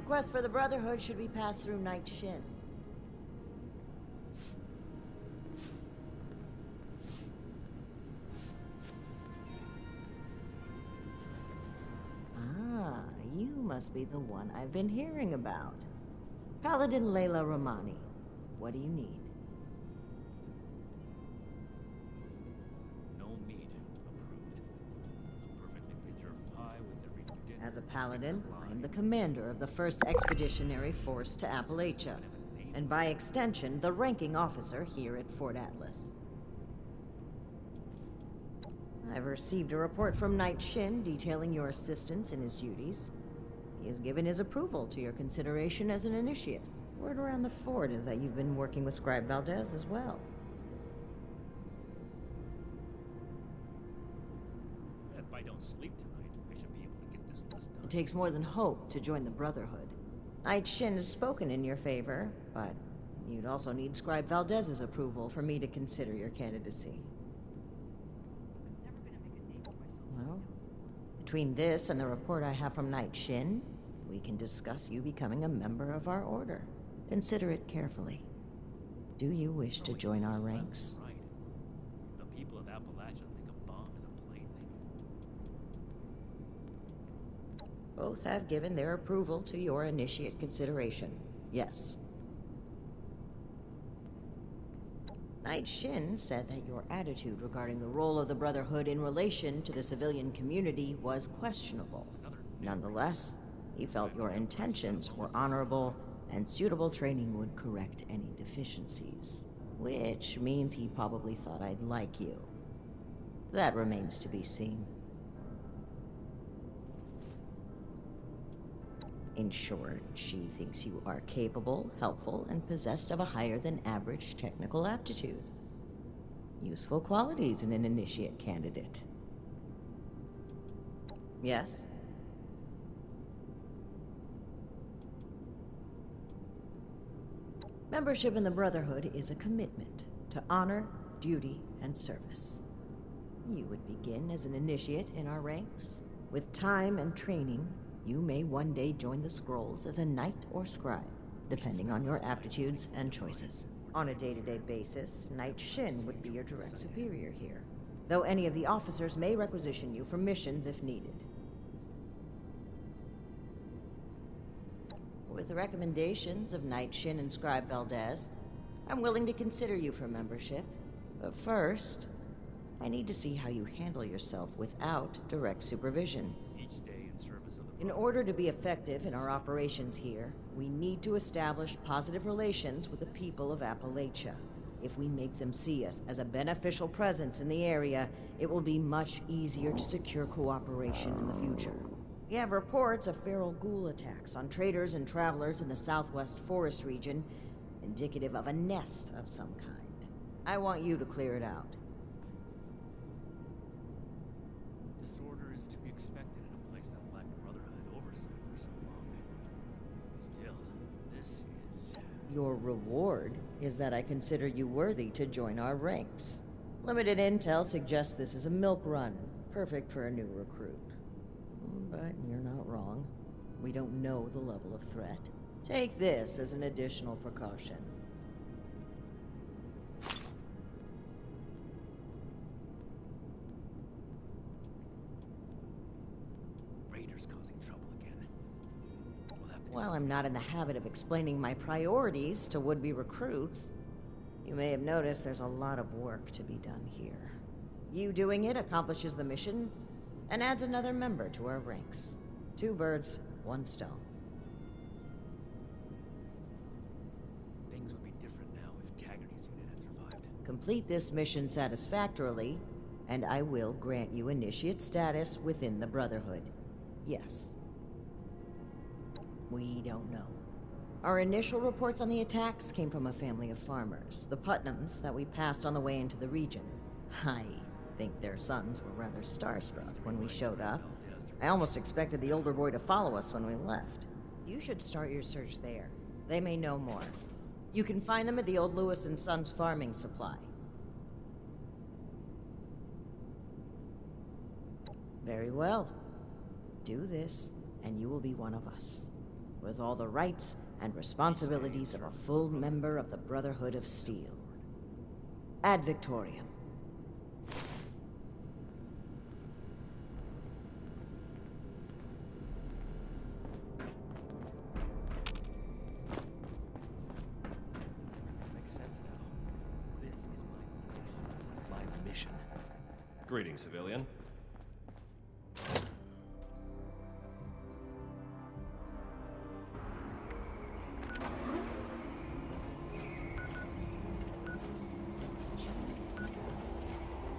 Request for the Brotherhood should be passed through Knight Shin. Ah, you must be the one I've been hearing about. Paladin Layla Romani. What do you need? No meat approved. A perfectly preserved pie with every dinner. As a paladin, I am the commander of the 1st Expeditionary Force to Appalachia, and by extension, the ranking officer here at Fort Atlas. I've received a report from Knight Shin detailing your assistance in his duties. He has given his approval to your consideration as an initiate. Word around the fort is that you've been working with Scribe Valdez as well. If I don't sleep tonight, I should be able to get this list done. It takes more than hope to join the Brotherhood. Knight Shin has spoken in your favor, but you'd also need Scribe Valdez's approval for me to consider your candidacy. Well, between this and the report I have from Knight Shin, we can discuss you becoming a member of our order. Consider it carefully. Do you wish to join our ranks? Right. The people of Appalachia think a bomb is a plaything. Both have given their approval to your initiate consideration. Yes. Knight Shin said that your attitude regarding the role of the Brotherhood in relation to the civilian community was questionable. Nonetheless, he felt your intentions were honorable and suitable training would correct any deficiencies. Which means he probably thought I'd like you. That remains to be seen. In short, she thinks you are capable, helpful, and possessed of a higher than average technical aptitude. Useful qualities in an initiate candidate. Yes? Membership in the Brotherhood is a commitment to honor, duty, and service. You would begin as an initiate in our ranks. With time and training, you may one day join the Scrolls as a knight or scribe, depending on your aptitudes and choices. On a day-to-day basis, Knight Shin would be your direct superior here, though any of the officers may requisition you for missions if needed. With the recommendations of Knight Shin and Scribe Valdez, I'm willing to consider you for membership. But first, I need to see how you handle yourself without direct supervision. Each day in service of the In order to be effective in our operations here, we need to establish positive relations with the people of Appalachia. If we make them see us as a beneficial presence in the area, it will be much easier to secure cooperation in the future. We have reports of feral ghoul attacks on traders and travelers in the southwest forest region, indicative of a nest of some kind. I want you to clear it out. disorder is to be expected in a place that lacked Brotherhood oversight for so long. Still, this is... Your reward is that I consider you worthy to join our ranks. Limited intel suggests this is a milk run, perfect for a new recruit. But you're not wrong. We don't know the level of threat. Take this as an additional precaution. Raiders causing trouble again. We'll have to do While I'm not in the habit of explaining my priorities to would-be recruits, you may have noticed there's a lot of work to be done here. You doing it accomplishes the mission and adds another member to our ranks. 2 birds, 1 stone. Things would be different now if Taggarty's unit had survived. Complete this mission satisfactorily, and I will grant you initiate status within the Brotherhood. Yes. We don't know. Our initial reports on the attacks came from a family of farmers, the Putnams, that we passed on the way into the region. I think their sons were rather starstruck when we showed up. I almost expected the older boy to follow us when we left. You should start your search there. They may know more. You can find them at the old Lewis and Sons farming supply. Very well. Do this, and you will be one of us. with all the rights and responsibilities of a full member of the Brotherhood of Steel. Ad Victoriam. Makes sense now. This is my place, my mission. Greetings, civilian.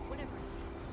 Whatever it takes.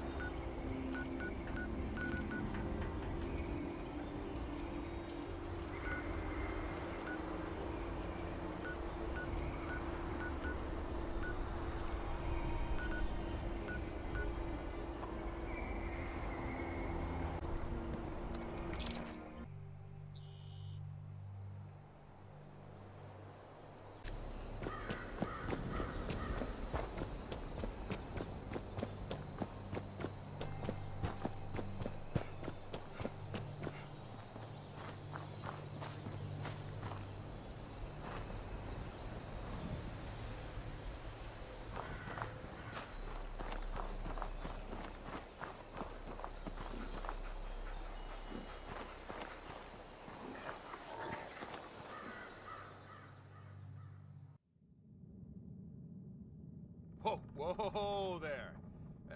Whoa, whoa there.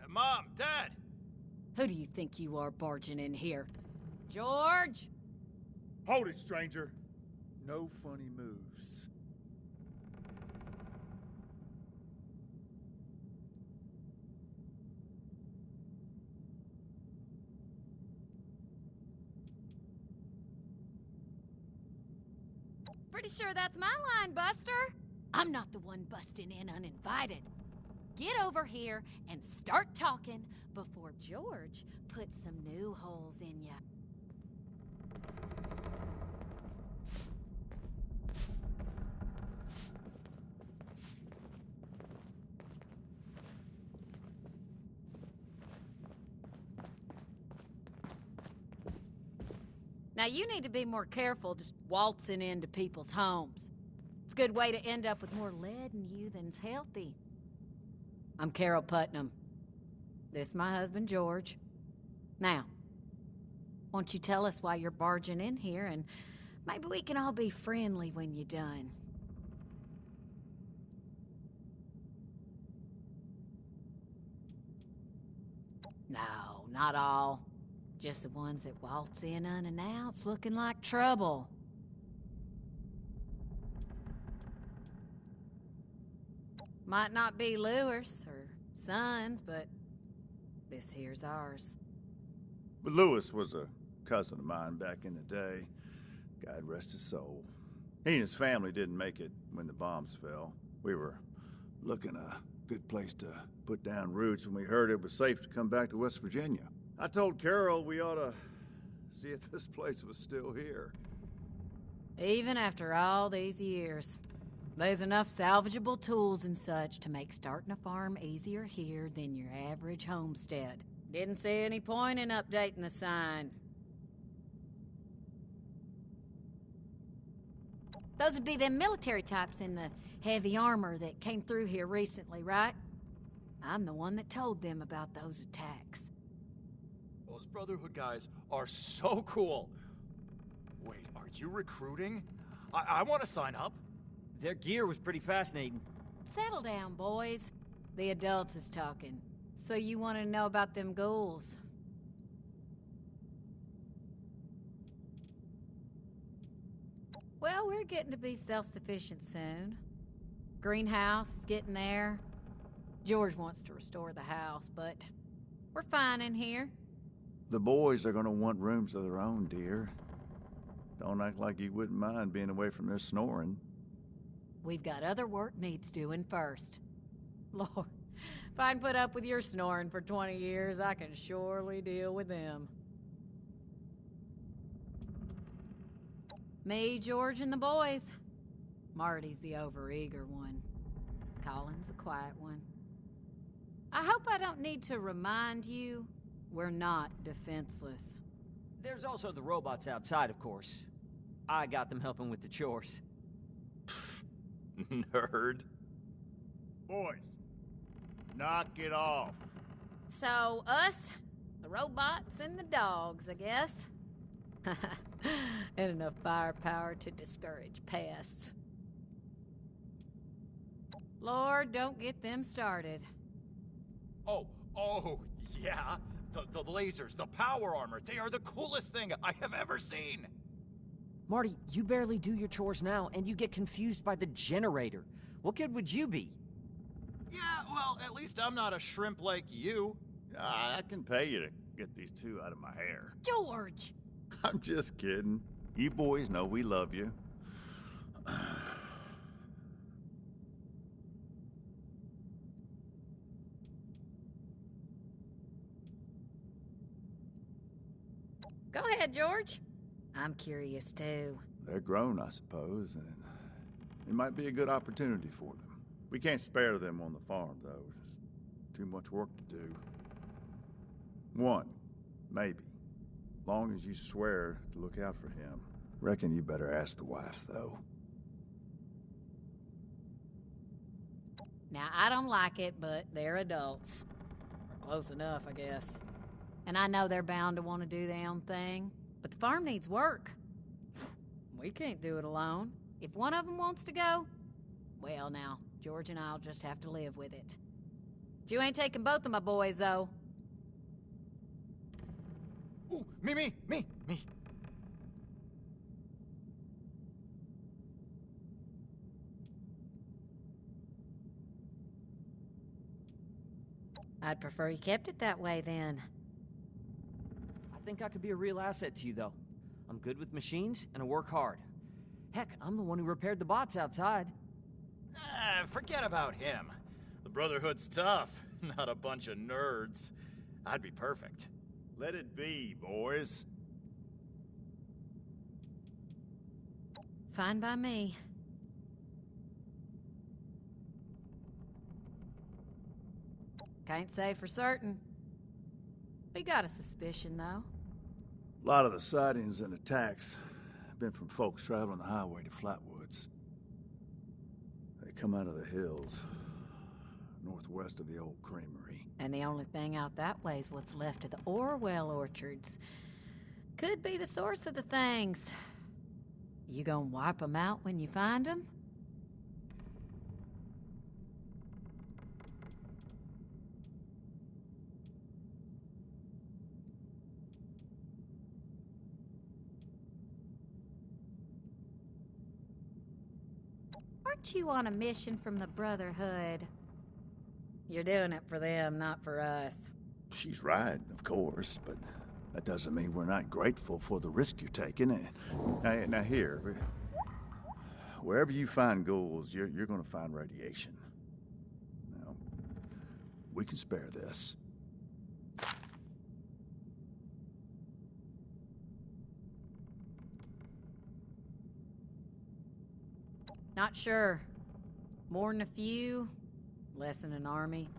Mom, Dad! Who do you think you are barging in here? George? Hold it, stranger. No funny moves. Pretty sure that's my line, Buster. I'm not the one busting in uninvited. Get over here and start talking before George puts some new holes in ya. Now you need to be more careful just waltzing into people's homes. It's a good way to end up with more lead in you than's healthy. I'm Carol Putnam. This is my husband, George. Now, won't you tell us why you're barging in here, and maybe we can all be friendly when you're done. No, not all. Just the ones that waltz in unannounced looking like trouble. Might not be Lewis or Sons, but this here's ours. But Lewis was a cousin of mine back in the day. God rest his soul. He and his family didn't make it when the bombs fell. We were looking a good place to put down roots when we heard it was safe to come back to West Virginia. I told Carol we ought to see if this place was still here. Even after all these years, there's enough salvageable tools and such to make starting a farm easier here than your average homestead. Didn't see any point in updating the sign. Those would be them military types in the heavy armor that came through here recently, right? I'm the one that told them about those attacks. Those Brotherhood guys are so cool. Wait, are you recruiting? I want to sign up. Their gear was pretty fascinating. Settle down, boys. The adults is talking. So you want to know about them ghouls? Well, we're getting to be self-sufficient soon. Greenhouse is getting there. George wants to restore the house, but we're fine in here. The boys are gonna want rooms of their own, dear. Don't act like you wouldn't mind being away from their snoring. We've got other work needs doing first. Lord, if I can put up with your snoring for 20 years, I can surely deal with them. Me, George, and the boys. Marty's the overeager one. Colin's the quiet one. I hope I don't need to remind you, we're not defenseless. There's also the robots outside, of course. I got them helping with the chores. Nerd. Boys, knock it off. So, us, the robots, and the dogs, I guess. And enough firepower to discourage pests. Lord, don't get them started. Oh, yeah. The lasers, the power armor, they are the coolest thing I have ever seen. Marty, you barely do your chores now, and you get confused by the generator. What good would you be? Yeah, well, at least I'm not a shrimp like you. I can pay you to get these two out of my hair. George! I'm just kidding. You boys know we love you. Go ahead, George. I'm curious, too. They're grown, I suppose, and it might be a good opportunity for them. We can't spare them on the farm, though. There's too much work to do. One, maybe. Long as you swear to look out for him. Reckon you better ask the wife, though. Now, I don't like it, but they're adults. Or close enough, I guess. And I know they're bound to want to do their own thing, but the farm needs work. We can't do it alone. If one of them wants to go, well now, George and I'll just have to live with it. But you ain't taking both of my boys, though. Ooh, me. I'd prefer you kept it that way, then. I think I could be a real asset to you, though. I'm good with machines, and I work hard. Heck, I'm the one who repaired the bots outside. Forget about him. The Brotherhood's tough, not a bunch of nerds. I'd be perfect. Let it be, boys. Fine by me. Can't say for certain. We got a suspicion, though. A lot of the sightings and attacks have been from folks traveling the highway to Flatwoods. They come out of the hills, northwest of the old creamery. And the only thing out that way is what's left of the Orwell orchards. Could be the source of the things. You gonna wipe them out when you find them? Aren't you on a mission from the Brotherhood? You're doing it for them, not for us. She's right, of course, but that doesn't mean we're not grateful for the risk you're taking. Now here, wherever you find ghouls, you're gonna find radiation. Now, we can spare this. Not sure. More than a few, less than an army.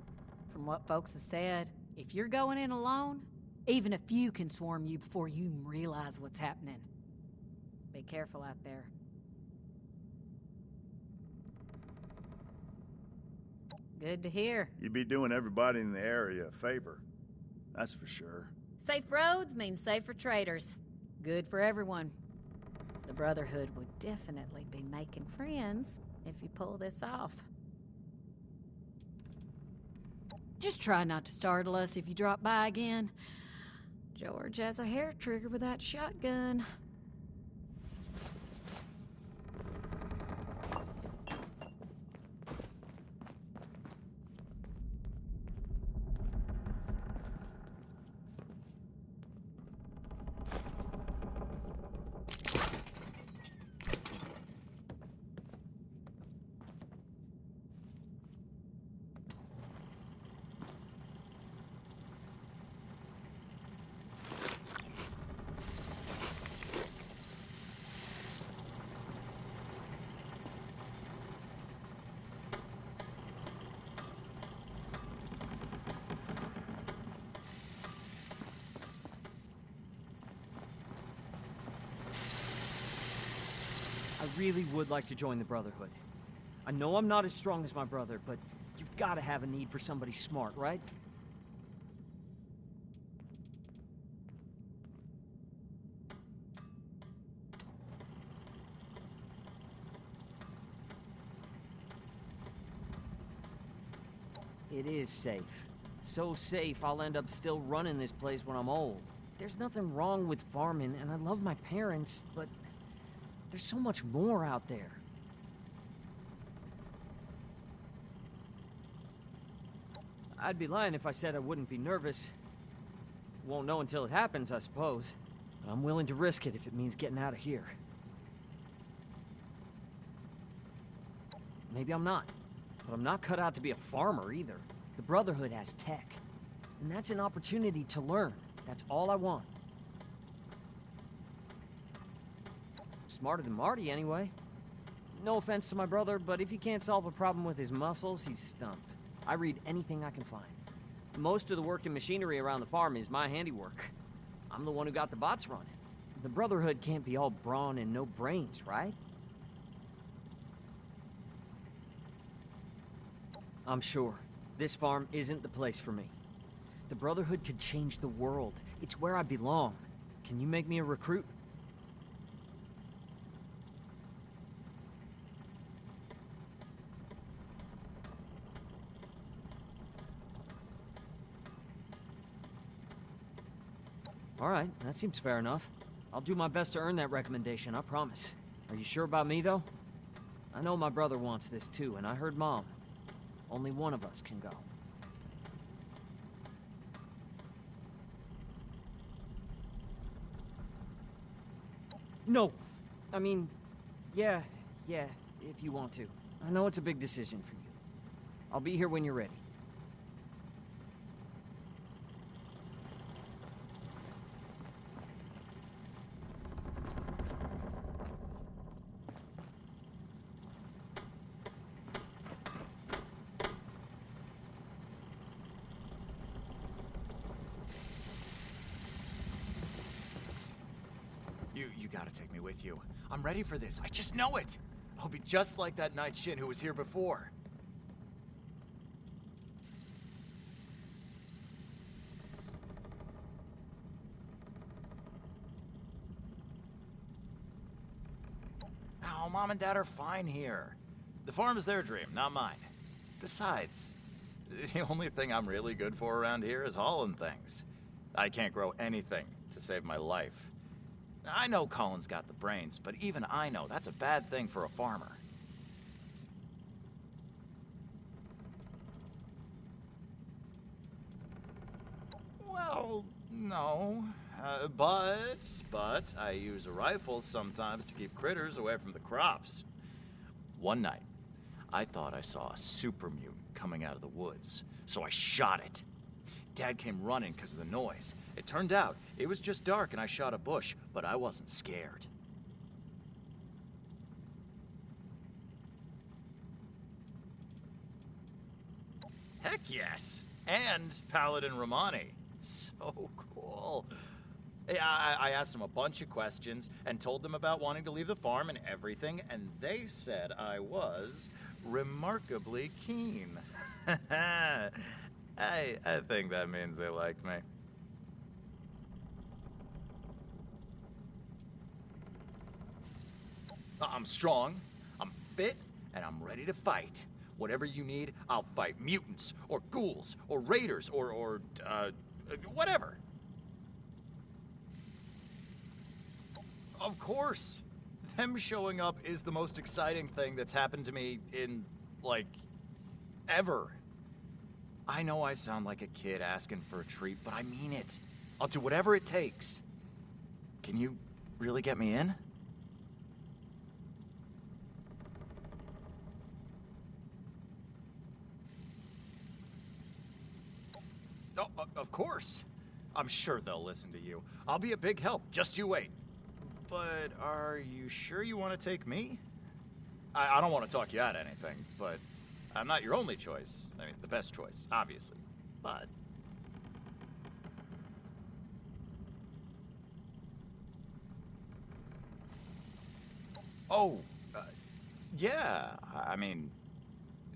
From what folks have said, if you're going in alone, even a few can swarm you before you even realize what's happening. Be careful out there. Good to hear. You'd be doing everybody in the area a favor. That's for sure. Safe roads mean safer traders. Good for everyone. The Brotherhood would definitely be making friends if you pull this off. Just try not to startle us if you drop by again. George has a hair trigger with that shotgun. I really would like to join the Brotherhood. I know I'm not as strong as my brother, but you've got to have a need for somebody smart, right? It is safe. So safe, I'll end up still running this place when I'm old. There's nothing wrong with farming, and I love my parents, but there's so much more out there. I'd be lying if I said I wouldn't be nervous. Won't know until it happens, I suppose. But I'm willing to risk it if it means getting out of here. Maybe I'm not. But I'm not cut out to be a farmer either. The Brotherhood has tech. And that's an opportunity to learn. That's all I want. Smarter than Marty, anyway. No offense to my brother, but if he can't solve a problem with his muscles, he's stumped. I read anything I can find. Most of the work and machinery around the farm is my handiwork. I'm the one who got the bots running. The Brotherhood can't be all brawn and no brains, right? I'm sure. This farm isn't the place for me. The Brotherhood could change the world. It's where I belong. Can you make me a recruit? All right, that seems fair enough. I'll do my best to earn that recommendation, I promise. Are you sure about me, though? I know my brother wants this too, and I heard Mom. Only one of us can go. No! I mean, yeah, if you want to. I know it's a big decision for you. I'll be here when you're ready. You gotta take me with you. I'm ready for this. I just know it. I'll be just like that Night Shin who was here before. Oh, Mom and Dad are fine here. The farm is their dream, not mine. Besides, the only thing I'm really good for around here is hauling things. I can't grow anything to save my life. I know Colin's got the brains, but even I know that's a bad thing for a farmer. Well, no. But I use a rifle sometimes to keep critters away from the crops. One night, I thought I saw a super mutant coming out of the woods, so I shot it. Dad came running because of the noise. It turned out it was just dark and I shot a bush, but I wasn't scared. Heck yes! And Paladin Romani. So cool. I asked them a bunch of questions and told them about wanting to leave the farm and everything, and they said I was remarkably keen. I think that means they liked me. I'm strong, I'm fit, and I'm ready to fight. Whatever you need, I'll fight mutants, or ghouls, or raiders, or whatever. Of course. Them showing up is the most exciting thing that's happened to me in, like, ever. I know I sound like a kid asking for a treat, but I mean it. I'll do whatever it takes. Can you really get me in? Oh, of course. I'm sure they'll listen to you. I'll be a big help. Just you wait. But are you sure you want to take me? I don't want to talk you out of anything, but I'm not your only choice. I mean, the best choice, obviously. But... Oh, Yeah, I mean,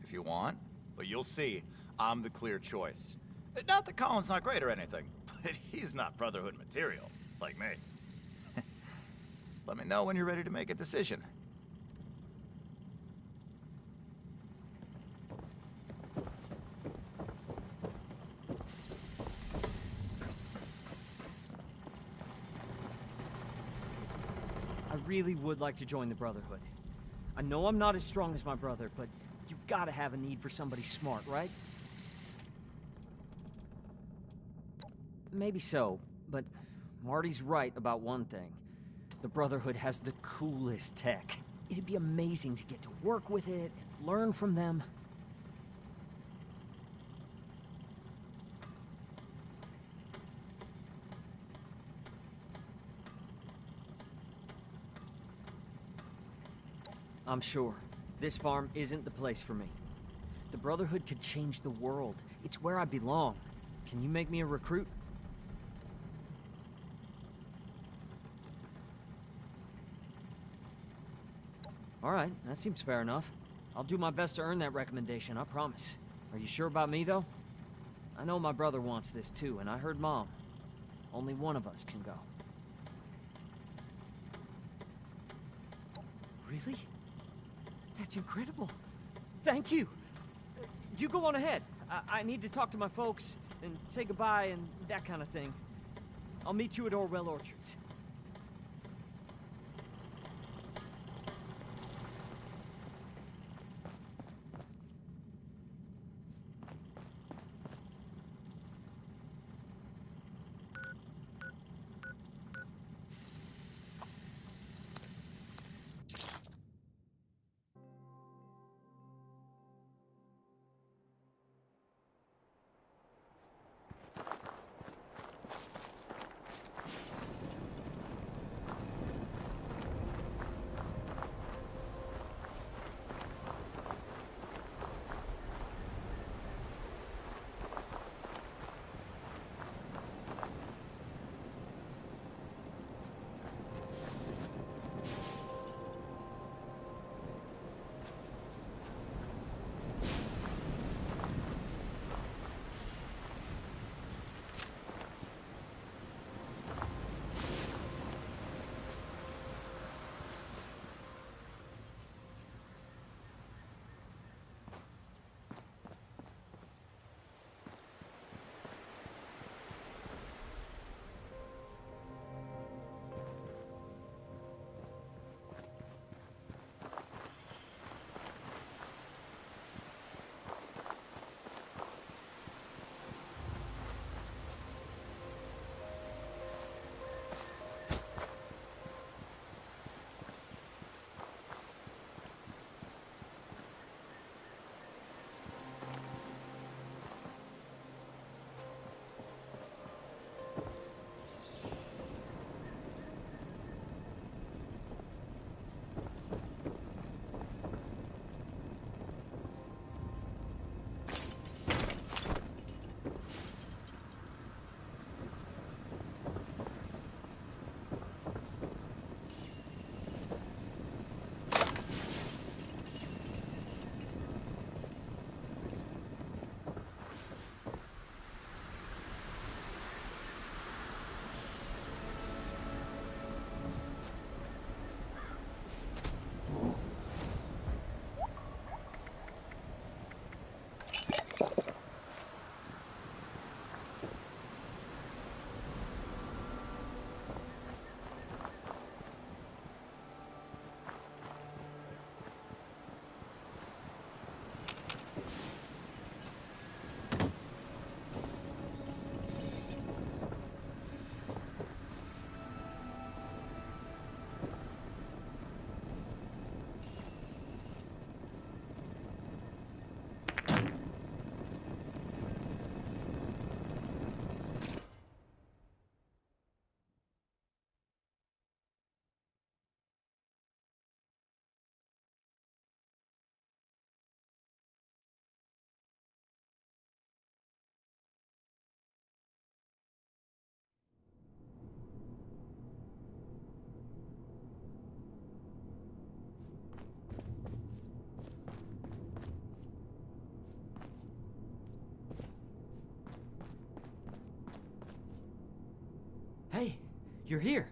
if you want. But you'll see, I'm the clear choice. Not that Colin's not great or anything, but he's not Brotherhood material, like me. Let me know when you're ready to make a decision. I really would like to join the Brotherhood. I know I'm not as strong as my brother, but you've got to have a need for somebody smart, right? Maybe so, but Marty's right about one thing. The Brotherhood has the coolest tech. It'd be amazing to get to work with it, learn from them. I'm sure. This farm isn't the place for me. The Brotherhood could change the world. It's where I belong. Can you make me a recruit? All right, that seems fair enough. I'll do my best to earn that recommendation, I promise. Are you sure about me, though? I know my brother wants this too, and I heard Mom. Only one of us can go. Really? That's incredible. Thank you. You go on ahead. I need to talk to my folks and say goodbye and that kind of thing. I'll meet you at Orwell Orchards. You're here.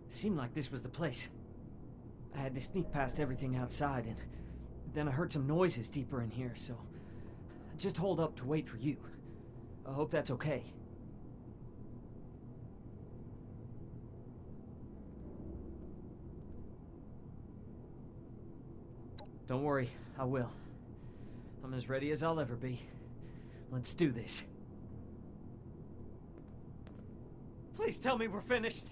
Seemed like this was the place. I had to sneak past everything outside, and then I heard some noises deeper in here, so I just holed up to wait for you. I hope that's okay. Don't worry, I will. I'm as ready as I'll ever be. Let's do this. Please tell me we're finished.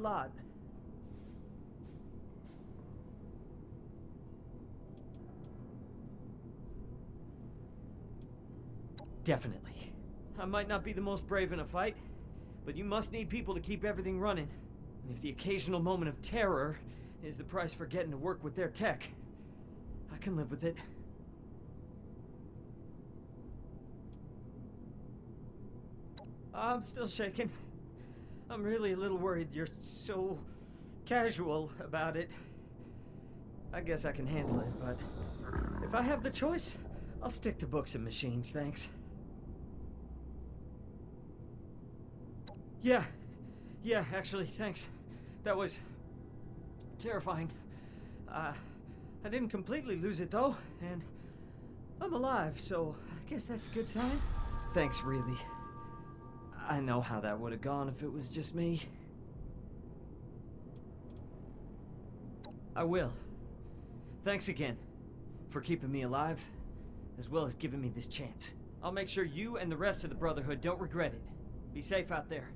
lot. Definitely. I might not be the most brave in a fight, but you must need people to keep everything running. And if the occasional moment of terror is the price for getting to work with their tech, I can live with it. I'm still shaking. I'm really a little worried you're so casual about it. I guess I can handle it, but if I have the choice, I'll stick to books and machines, thanks. Yeah, actually, thanks. That was terrifying. I didn't completely lose it, though, and I'm alive, so I guess that's a good sign. Thanks, really. I know how that would have gone if it was just me. I will. Thanks again for keeping me alive, as well as giving me this chance. I'll make sure you and the rest of the Brotherhood don't regret it. Be safe out there.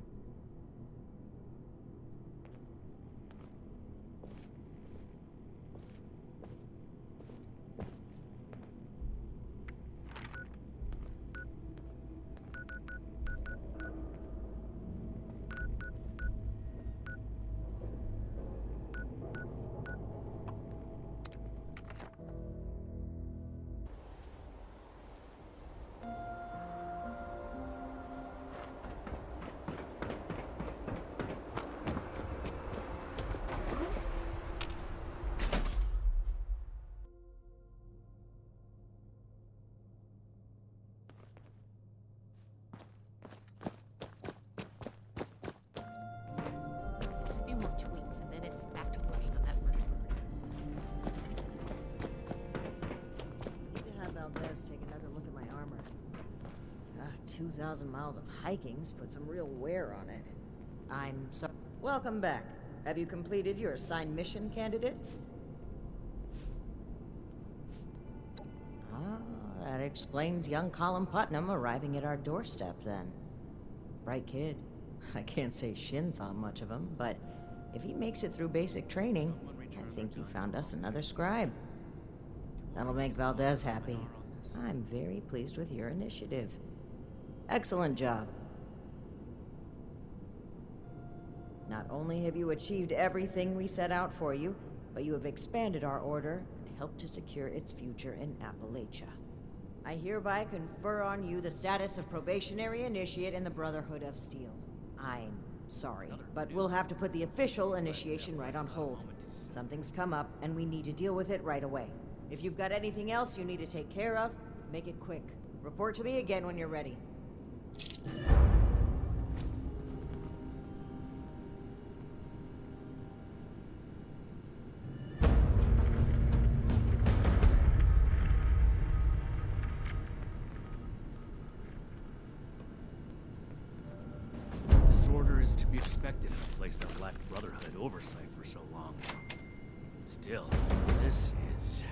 More tweaks, and then it's back to working on that room. Need to have Valdez take another look at my armor. 2,000 miles of hiking's put some real wear on it. I'm so... Welcome back. Have you completed your assigned mission, candidate? That explains young Colin Putnam arriving at our doorstep, then. Bright kid. I can't say Shin thought much of him, but if he makes it through basic training, I think you found us another scribe. That'll make Valdez happy. I'm very pleased with your initiative. Excellent job. Not only have you achieved everything we set out for you, but you have expanded our order and helped to secure its future in Appalachia. I hereby confer on you the status of probationary initiate in the Brotherhood of Steel. I'm sorry, but we'll have to put the official initiation right on hold. Something's come up, and we need to deal with it right away. If you've got anything else you need to take care of, make it quick. Report to me again when you're ready. Disorder is to be expected in a place that lacked Brotherhood oversight for so long. Still, this is